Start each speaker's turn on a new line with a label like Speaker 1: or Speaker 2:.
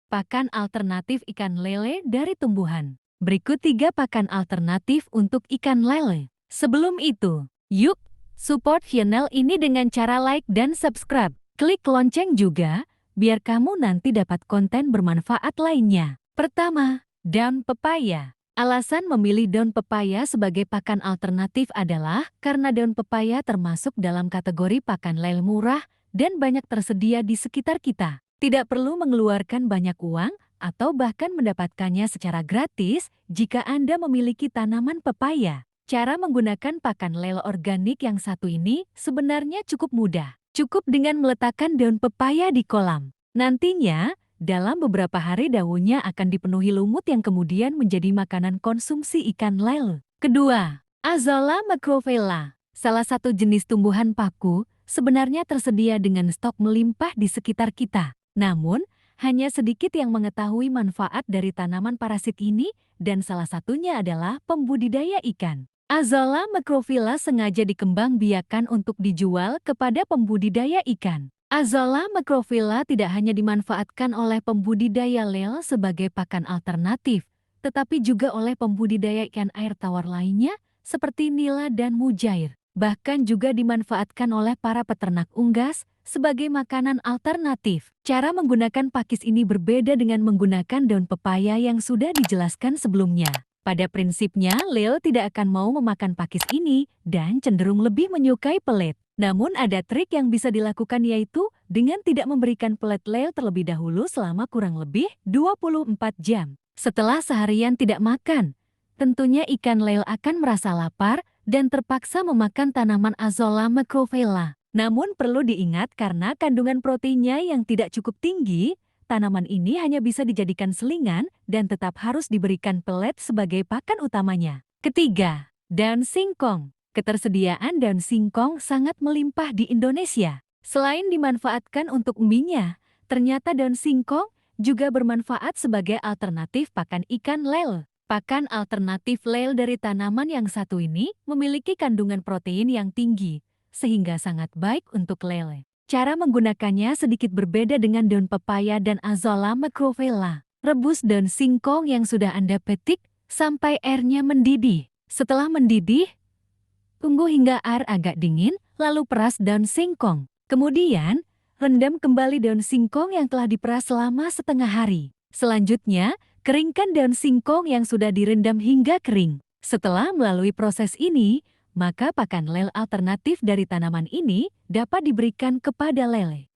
Speaker 1: pakan alternatif ikan lele dari tumbuhan. Berikut 3 pakan alternatif untuk ikan lele. Sebelum itu, yuk support channel ini dengan cara like dan subscribe. Klik lonceng juga, biar kamu nanti dapat konten bermanfaat lainnya. Pertama, daun pepaya. Alasan memilih daun pepaya sebagai pakan alternatif adalah karena daun pepaya termasuk dalam kategori pakan lele murah dan banyak tersedia di sekitar kita. Tidak perlu mengeluarkan banyak uang atau bahkan mendapatkannya secara gratis jika Anda memiliki tanaman pepaya. Cara menggunakan pakan lele organik yang satu ini sebenarnya cukup mudah. Cukup dengan meletakkan daun pepaya di kolam. Nantinya, dalam beberapa hari daunnya akan dipenuhi lumut yang kemudian menjadi makanan konsumsi ikan lele. Kedua, Azolla macrophylla. Salah satu jenis tumbuhan paku sebenarnya tersedia dengan stok melimpah di sekitar kita. Namun, hanya sedikit yang mengetahui manfaat dari tanaman parasit ini dan salah satunya adalah pembudidaya ikan. Azolla macrophylla sengaja dikembangbiakkan untuk dijual kepada pembudidaya ikan. Azolla macrophylla tidak hanya dimanfaatkan oleh pembudidaya lele sebagai pakan alternatif, tetapi juga oleh pembudidaya ikan air tawar lainnya seperti nila dan mujair. Bahkan juga dimanfaatkan oleh para peternak unggas sebagai makanan alternatif. Cara menggunakan pakis ini berbeda dengan menggunakan daun pepaya yang sudah dijelaskan sebelumnya. Pada prinsipnya, lele tidak akan mau memakan pakis ini dan cenderung lebih menyukai pelet. Namun ada trik yang bisa dilakukan yaitu dengan tidak memberikan pelet lele terlebih dahulu selama kurang lebih 24 jam. Setelah seharian tidak makan, tentunya ikan lele akan merasa lapar dan terpaksa memakan tanaman Azolla macrophylla. Namun perlu diingat karena kandungan proteinnya yang tidak cukup tinggi, tanaman ini hanya bisa dijadikan selingan dan tetap harus diberikan pelet sebagai pakan utamanya. Ketiga, daun singkong. Ketersediaan daun singkong sangat melimpah di Indonesia. Selain dimanfaatkan untuk mie-nya, ternyata daun singkong juga bermanfaat sebagai alternatif pakan ikan lele. Pakan alternatif lele dari tanaman yang satu ini memiliki kandungan protein yang tinggi, sehingga sangat baik untuk lele. Cara menggunakannya sedikit berbeda dengan daun pepaya dan Azolla macrophylla. Rebus daun singkong yang sudah Anda petik sampai airnya mendidih. Setelah mendidih, tunggu hingga air agak dingin, lalu peras daun singkong. Kemudian, rendam kembali daun singkong yang telah diperas selama setengah hari. Selanjutnya, keringkan daun singkong yang sudah direndam hingga kering. Setelah melalui proses ini, maka pakan lele alternatif dari tanaman ini dapat diberikan kepada lele.